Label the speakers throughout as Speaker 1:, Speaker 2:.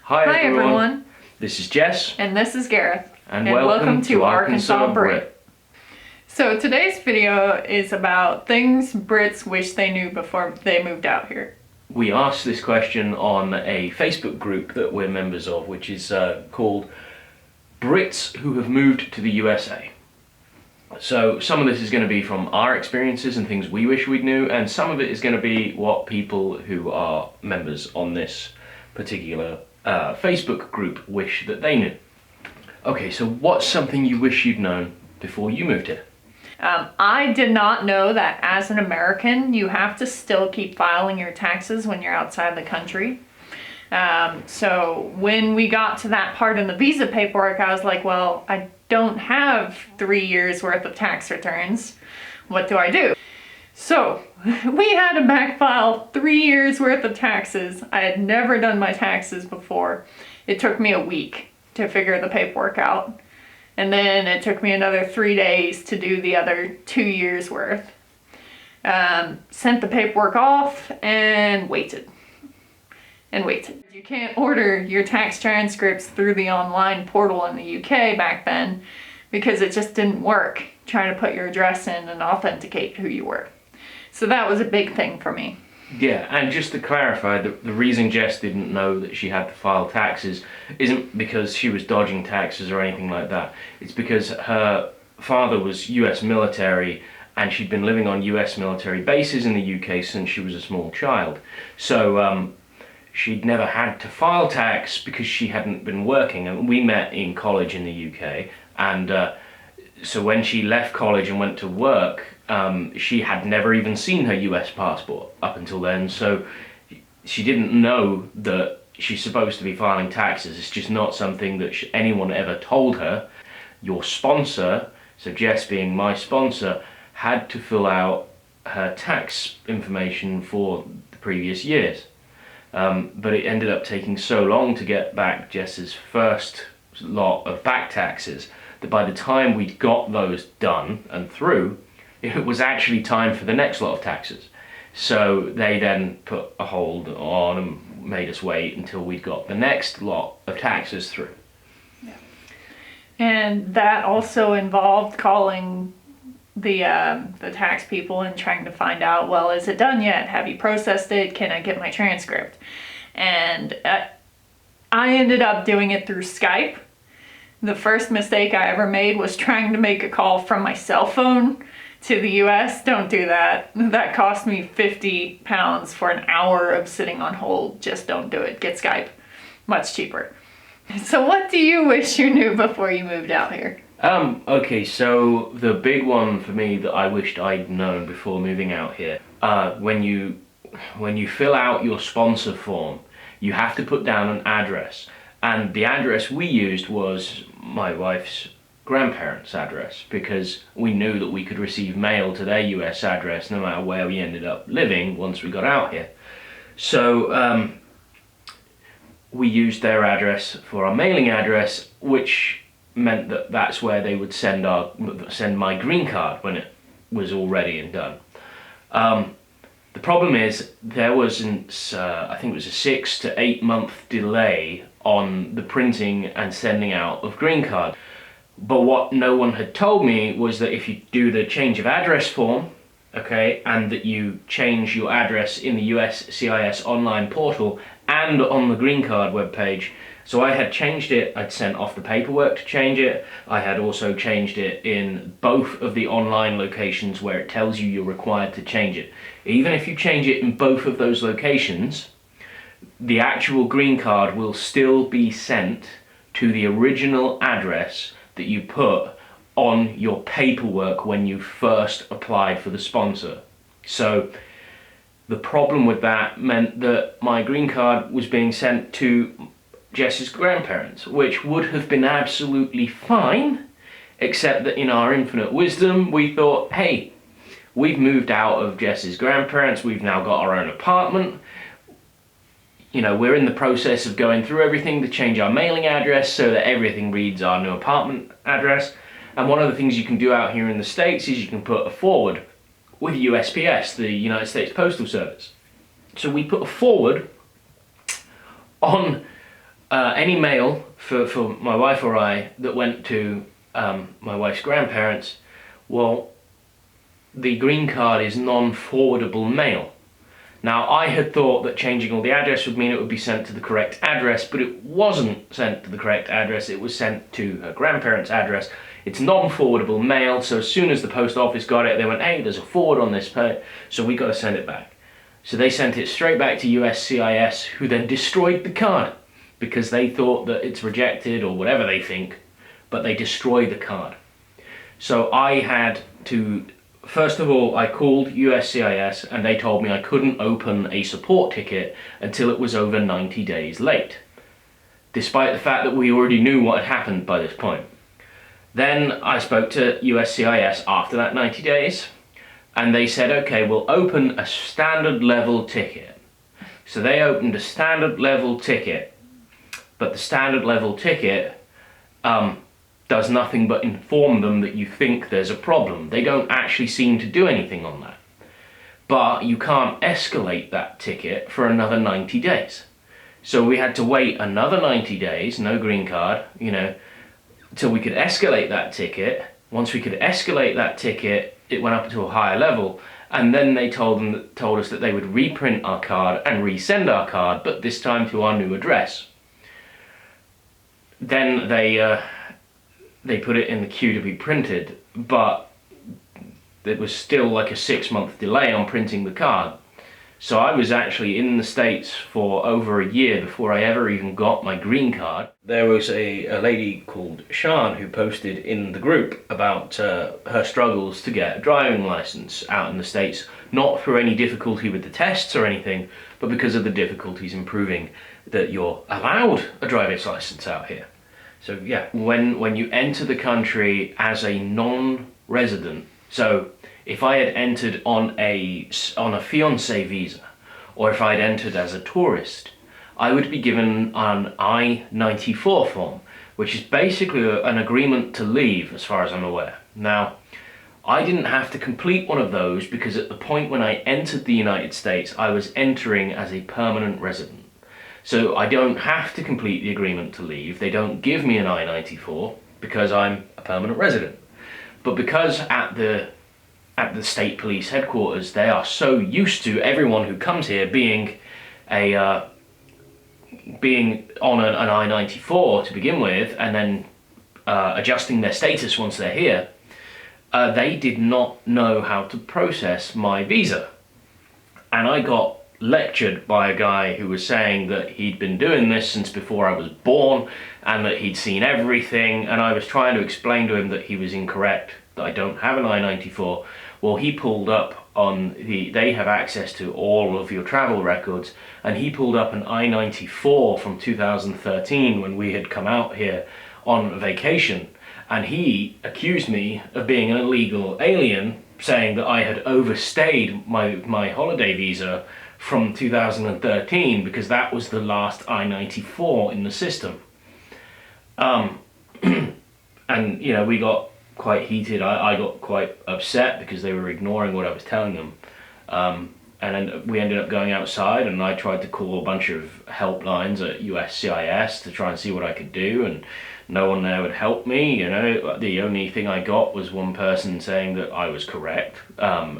Speaker 1: Hi everyone. This is Jess.
Speaker 2: And this is Gareth.
Speaker 1: And welcome to Arkansas Brit.
Speaker 2: So today's video is about things Brits wish they knew before they moved out here.
Speaker 1: We asked this question on a Facebook group that we're members of, which is called Brits Who Have Moved to the USA. So some of this is going to be from our experiences and things we wish we knew, and some of it is going to be what people who are members on this particular Facebook group wish that they knew. Okay, so what's something you wish you'd known before you moved here?
Speaker 2: I did not know that as an American, you have to still keep filing your taxes when you're outside the country. So when we got to that part in the visa paperwork, I was like, well, I don't have 3 years worth of tax returns. What do I do? So we had to backfile 3 years worth of taxes. I had never done my taxes before. It took me a week to figure the paperwork out. And then it took me another 3 days to do the other 2 years worth. Sent the paperwork off and waited. And waited. You can't order your tax transcripts through the online portal in the UK back then because it just didn't work trying to put your address in and authenticate who you were. So that was a big thing for me.
Speaker 1: Yeah, and just to clarify, the reason Jess didn't know that she had to file taxes isn't because she was dodging taxes or anything like that. It's because her father was US military and she'd been living on US military bases in the UK since she was a small child. So she'd never had to file tax because she hadn't been working. And we met in college in the UK, and so when she left college and went to work, she had never even seen her US passport up until then, so she didn't know that she's supposed to be filing taxes. It's just not something that anyone ever told her. Your sponsor, so Jess being my sponsor, had to fill out her tax information for the previous years. But it ended up taking so long to get back Jess's first lot of back taxes that by the time we'd got those done and through, it was actually time for the next lot of taxes. So they then put a hold on and made us wait until we'd got the next lot of taxes through.
Speaker 2: Yeah. And that also involved calling the tax people and trying to find out, well, is it done yet? Have you processed it? Can I get my transcript? And I ended up doing it through Skype. The first mistake I ever made was trying to make a call from my cell phone to the US. Don't do that. That cost me £50 for an hour of sitting on hold. Just don't do it. Get Skype. Much cheaper. So what do you wish you knew before you moved out here?
Speaker 1: Okay, so the big one for me that I wished I'd known before moving out here, when you fill out your sponsor form, you have to put down an address. And the address we used was my wife's grandparents' address, because we knew that we could receive mail to their US address no matter where we ended up living once we got out here. So we used their address for our mailing address, which meant that that's where they would send my green card when it was all ready and done. The problem is there wasn't, I think it was a 6 to 8 month delay on the printing and sending out of green card. But what no one had told me was that if you do the change of address form, okay, and that you change your address in the USCIS online portal and on the green card webpage. So I had changed it, I'd sent off the paperwork to change it. I had also changed it in both of the online locations where it tells you you're required to change it. Even if you change it in both of those locations, the actual green card will still be sent to the original address that you put on your paperwork when you first applied for the sponsor. So the problem with that meant that my green card was being sent to Jess's grandparents, which would have been absolutely fine, except that in our infinite wisdom we thought, hey, we've moved out of Jess's grandparents, we've now got our own apartment, you know, we're in the process of going through everything to change our mailing address so that everything reads our new apartment address. And one of the things you can do out here in the States is you can put a forward with USPS, the United States Postal Service. So we put a forward on any mail for my wife or I that went to my wife's grandparents, well, the green card is non-forwardable mail. Now, I had thought that changing all the address would mean it would be sent to the correct address, but it wasn't sent to the correct address. It was sent to her grandparents' address. It's non-forwardable mail, so as soon as the post office got it, they went, hey, there's a forward on this, so we got to send it back. So they sent it straight back to USCIS, who then destroyed the card because they thought that it's rejected or whatever they think, but they destroyed the card. So I had to... First of all, I called USCIS and they told me I couldn't open a support ticket until it was over 90 days late, despite the fact that we already knew what had happened by this point. Then I spoke to USCIS after that 90 days and they said, okay, we'll open a standard level ticket. So they opened a standard level ticket, but the standard level ticket does nothing but inform them that you think there's a problem. They don't actually seem to do anything on that. But you can't escalate that ticket for another 90 days. So we had to wait another 90 days, no green card, till we could escalate that ticket. Once we could escalate that ticket, it went up to a higher level, and then they told us that they would reprint our card and resend our card, but this time to our new address. Then they put it in the queue to be printed, but it was still like a 6-month delay on printing the card. So I was actually in the States for over a year before I ever even got my green card. There was a lady called Sian who posted in the group about her struggles to get a driving license out in the States, not through any difficulty with the tests or anything, but because of the difficulties in proving that you're allowed a driver's license out here. So yeah, when you enter the country as a non-resident, so if I had entered on a fiancé visa, or if I had entered as a tourist, I would be given an I-94 form, which is basically an agreement to leave, as far as I'm aware. Now, I didn't have to complete one of those because at the point when I entered the United States, I was entering as a permanent resident. So I don't have to complete the agreement to leave. They don't give me an I-94 because I'm a permanent resident. But because at the state police headquarters, they are so used to everyone who comes here being on an I-94 to begin with, and then adjusting their status once they're here, they did not know how to process my visa. And I got lectured by a guy who was saying that he'd been doing this since before I was born and that he'd seen everything, and I was trying to explain to him that he was incorrect, that I don't have an I-94. Well, he pulled up on they have access to all of your travel records, and he pulled up an I-94 from 2013 when we had come out here on vacation, and he accused me of being an illegal alien, saying that I had overstayed my holiday visa from 2013 because that was the last I-94 in the system. And we got quite heated. I got quite upset because they were ignoring what I was telling them. And then we ended up going outside and I tried to call a bunch of helplines at USCIS to try and see what I could do, and no one there would help me. The only thing I got was one person saying that I was correct, and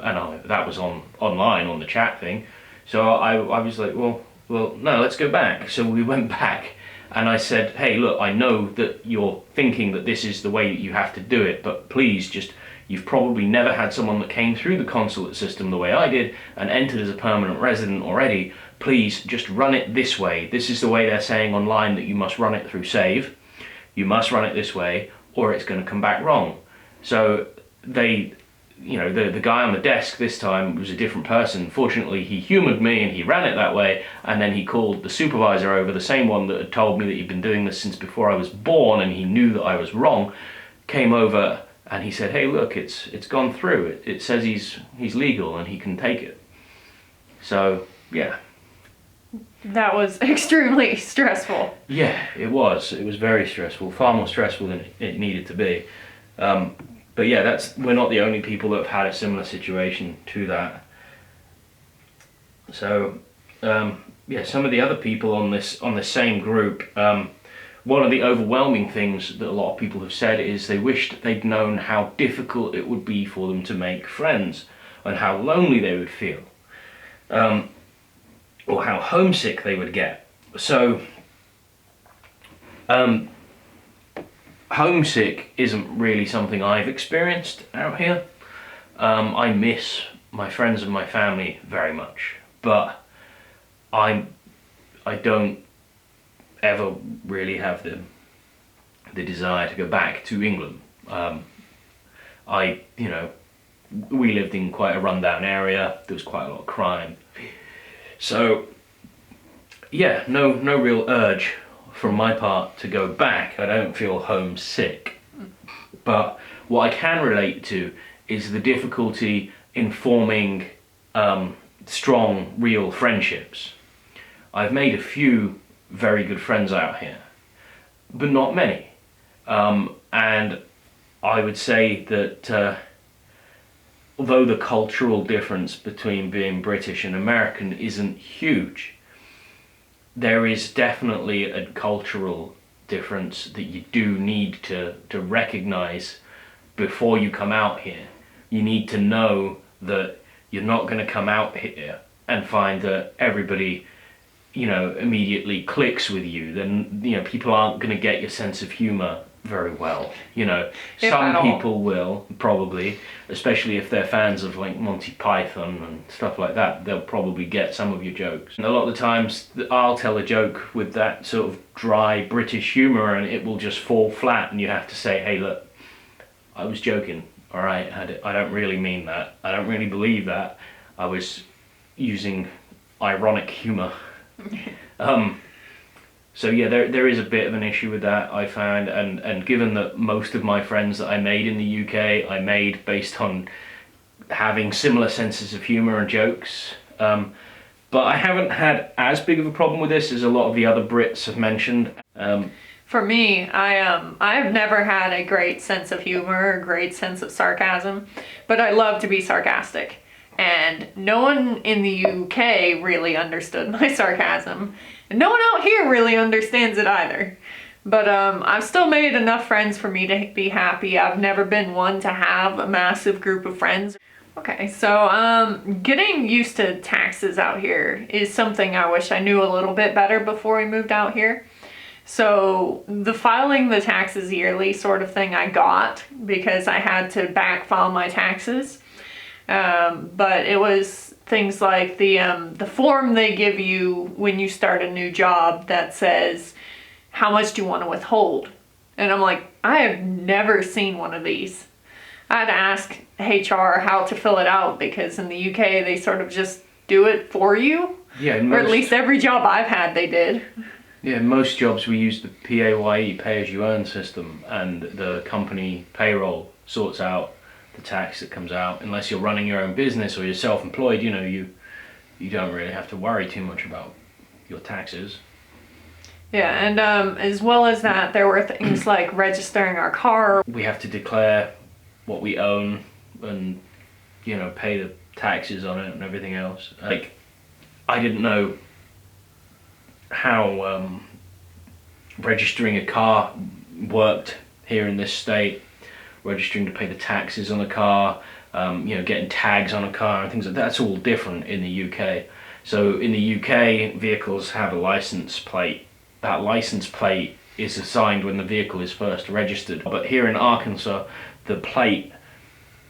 Speaker 1: that was online on the chat thing. So I was like, well, no, let's go back. So we went back and I said, hey, look, I know that you're thinking that this is the way that you have to do it, but please you've probably never had someone that came through the consulate system the way I did and entered as a permanent resident already. Please just run it this way. This is the way they're saying online that you must run it through Save. You must run it this way or it's going to come back wrong. So the guy on the desk this time was a different person. Fortunately, he humoured me and he ran it that way, and then he called the supervisor over, the same one that had told me that he'd been doing this since before I was born, and he knew that I was wrong, came over and he said, hey, look, it's gone through. It says he's legal and he can take it. So, yeah.
Speaker 2: That was extremely stressful.
Speaker 1: Yeah, it was. It was very stressful, far more stressful than it needed to be. But yeah, we're not the only people that have had a similar situation to that. So yeah, some of the other people on this same group, one of the overwhelming things that a lot of people have said is they wished they'd known how difficult it would be for them to make friends and how lonely they would feel, or how homesick they would get. So, homesick isn't really something I've experienced out here. I miss my friends and my family very much, but I don't ever really have the desire to go back to England. We lived in quite a rundown area. There was quite a lot of crime. So yeah, no real urge from my part to go back. I don't feel homesick. But what I can relate to is the difficulty in forming strong, real friendships. I've made a few very good friends out here, but not many. And I would say that although the cultural difference between being British and American isn't huge, there is definitely a cultural difference that you do need to recognize before you come out here. You need to know that you're not going to come out here and find that everybody, immediately clicks with you. Then, people aren't going to get your sense of humor very well. Some people will, probably, especially if they're fans of like Monty Python and stuff like that, they'll probably get some of your jokes. And a lot of the times I'll tell a joke with that sort of dry British humor and it will just fall flat and you have to say, hey look, I was joking, alright, I don't really mean that, I don't really believe that, I was using ironic humor. So yeah, there is a bit of an issue with that, I found, and given that most of my friends that I made in the UK, I made based on having similar senses of humour and jokes, but I haven't had as big of a problem with this as a lot of the other Brits have mentioned.
Speaker 2: For me, I've never had a great sense of humor, a great sense of sarcasm, but I love to be sarcastic. And no one in the UK really understood my sarcasm. And no one out here really understands it either. But I've still made enough friends for me to be happy. I've never been one to have a massive group of friends. Okay, so getting used to taxes out here is something I wish I knew a little bit better before we moved out here. So the filing the taxes yearly sort of thing I got because I had to back file my taxes. But it was things like the form they give you when you start a new job that says, how much do you want to withhold? And I'm like, I have never seen one of these. I had to ask HR how to fill it out because in the UK they sort of just do it for you.
Speaker 1: Yeah,
Speaker 2: or at least every job I've had they did.
Speaker 1: Yeah, most jobs we use the PAYE, pay-as-you-earn system, and the company payroll sorts out the tax that comes out. Unless you're running your own business or you're self-employed, you don't really have to worry too much about your taxes.
Speaker 2: Yeah, and as well as that, there were things like registering our car.
Speaker 1: We have to declare what we own and, pay the taxes on it and everything else. Like, I didn't know how registering a car worked here in this state. Registering to pay the taxes on a car, getting tags on a car and things like that. That's all different in the UK. So in the UK, vehicles have a license plate. That license plate is assigned when the vehicle is first registered. But here in Arkansas, the plate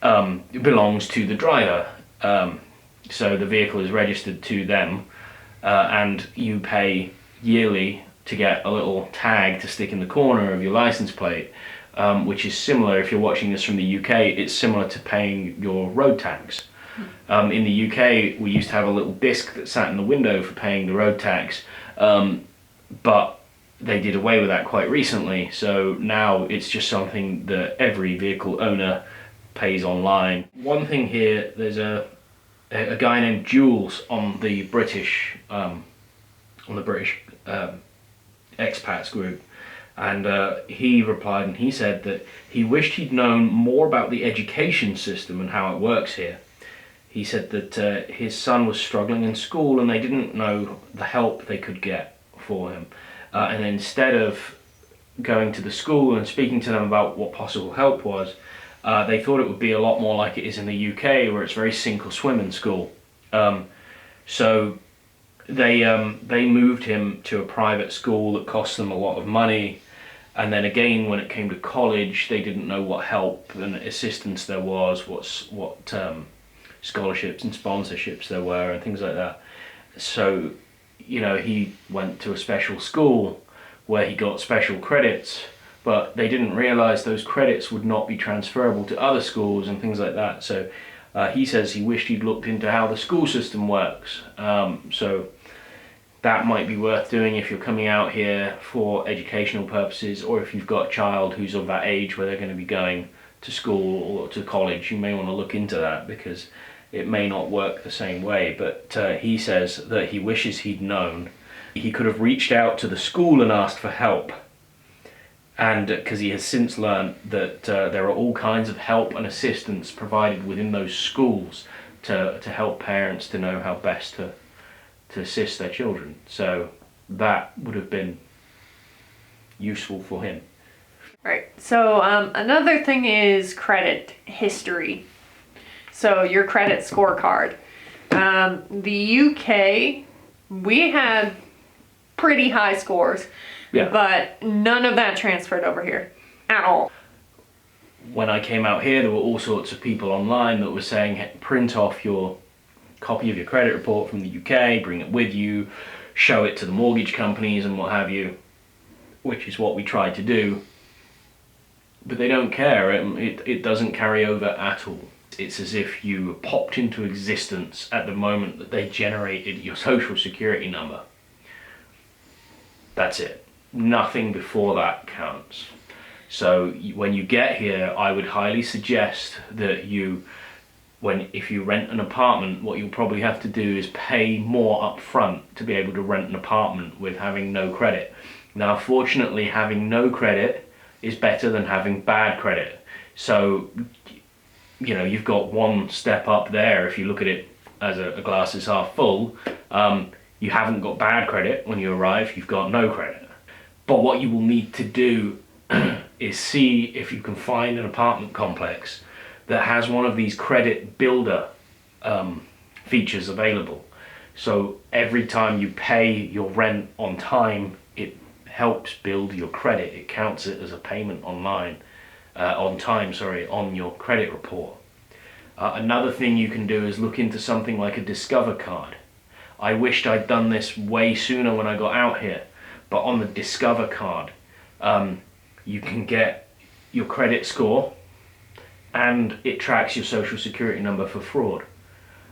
Speaker 1: belongs to the driver. So the vehicle is registered to them, and you pay yearly to get a little tag to stick in the corner of your license plate. Which is similar, if you're watching this from the UK, it's similar to paying your road tax. In the UK, we used to have a little disc that sat in the window for paying the road tax, but they did away with that quite recently, so now it's just something that every vehicle owner pays online. One thing here, there's a guy named Jules on the British expats group. And he replied and he said that he wished he'd known more about the education system and how it works here. he said that his son was struggling in school and they didn't know the help they could get for him. And instead of going to the school and speaking to them about what possible help was, they thought it would be a lot more like it is in the UK, where it's very sink or swim in school. So they moved him to a private school that cost them a lot of money. And then again, when it came to college, they didn't know what help and assistance there was, what scholarships and sponsorships there were, and things like that. So, he went to a special school where he got special credits, but they didn't realize those credits would not be transferable to other schools and things like that. So he says he wished he'd looked into how the school system works. So that might be worth doing if you're coming out here for educational purposes, or if you've got a child who's of that age where they're going to be going to school or to college. You may want to look into that, because it may not work the same way. But he says that he wishes he'd known. He could have reached out to the school and asked for help, and because he has since learned that there are all kinds of help and assistance provided within those schools to help parents to know how best to assist their children. So that would have been useful for him.
Speaker 2: Right. So another thing is credit history. So your credit scorecard. The UK, we had pretty high scores, but none of that transferred over here at all.
Speaker 1: When I came out here, there were all sorts of people online that were saying, hey, print off your copy of your credit report from the UK, bring it with you, show it to the mortgage companies and what have you, which is what we tried to do. But they don't care. It doesn't carry over at all. It's as if you popped into existence at the moment that they generated your social security number. That's it. Nothing before that counts. So when you get here, I would highly suggest that if you rent an apartment, what you'll probably have to do is pay more up front to be able to rent an apartment with having no credit. Now, fortunately, having no credit is better than having bad credit. So, you've got one step up there if you look at it as a glass is half full. You haven't got bad credit when you arrive, you've got no credit. But what you will need to do is see if you can find an apartment complex that has one of these credit builder features available. So every time you pay your rent on time, it helps build your credit. It counts it as a payment on your credit report. Another thing you can do is look into something like a Discover card. I wished I'd done this way sooner when I got out here, but on the Discover card, you can get your credit score, and it tracks your social security number for fraud.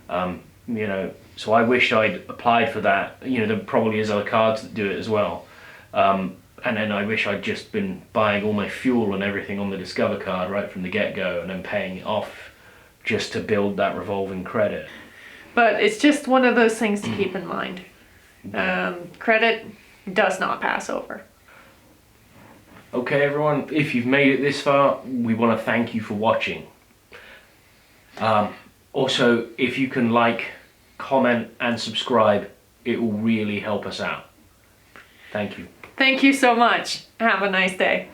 Speaker 1: So I wished I'd applied for that. There probably is other cards that do it as well. And then I wish I'd just been buying all my fuel and everything on the Discover card right from the get-go, and then paying it off just to build that revolving credit.
Speaker 2: But it's just one of those things to keep in mind. Credit does not pass over.
Speaker 1: Okay, everyone, if you've made it this far, we want to thank you for watching. Also, if you can like, comment and subscribe, it will really help us out. Thank you.
Speaker 2: Thank you so much. Have a nice day.